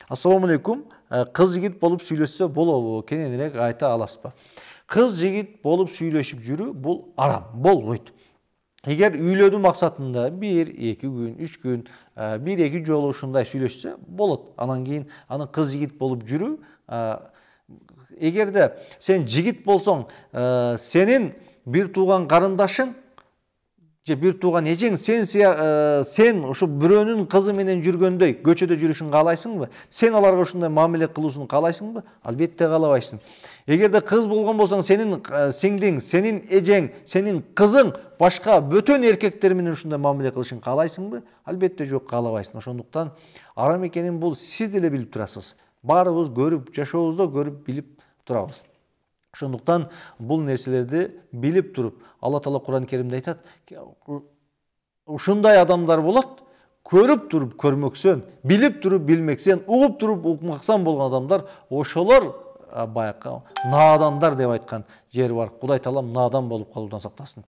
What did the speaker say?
Assalamu алейкум. Кыз жигит болуп сүйлөшсө болобу? Кененирээк айта аласызбы? Кыз жигит болуп сүйлөшүп жүрүү бул арам, болбойт. Эгер үйлөдүү максатында 1-2 күн, 3 күн, 1-2 жолу ушундай сүйлөшсө болот. Анан кийин аны кыз жигит болуп жүрүү. Эгерде сен жигит болсоң, сенин бир тууган карындашың же бир тууган эжең сен ушу бирөөнүн кызы менен жүргөндөй көчөдө жүрүшүн каалайсыңбы? Сен аларга ушундай мамиле кылуусун каалайсыңбы? Албетте каалабайсың. Эгерде кыз болгон болсоң, сенин сиңдиң, сенин эжең, сенин кызың башка бөтөн эркектер менен ушундай мамиле кылышын каалайсыңбы? Албетте жок, каалабайсың. Ошондуктан арам экенин бул сиз деле билип турасыз. Баарыбыз көрүп, жашообузда көрүп, билип турабыз. Ошондуктан бул нерселерди билип туруп, Алла Таала Кур'ан Керимде айтат, ушундай адамдар болот, көрүп туруп көрмөксөн, билип туруп билмексен, угуп туруп укмаксан болгон адамдар, ошолор баягы наадандар деп айткан жери бар. Кудай Таалам наадан болуп калуудан сактасын.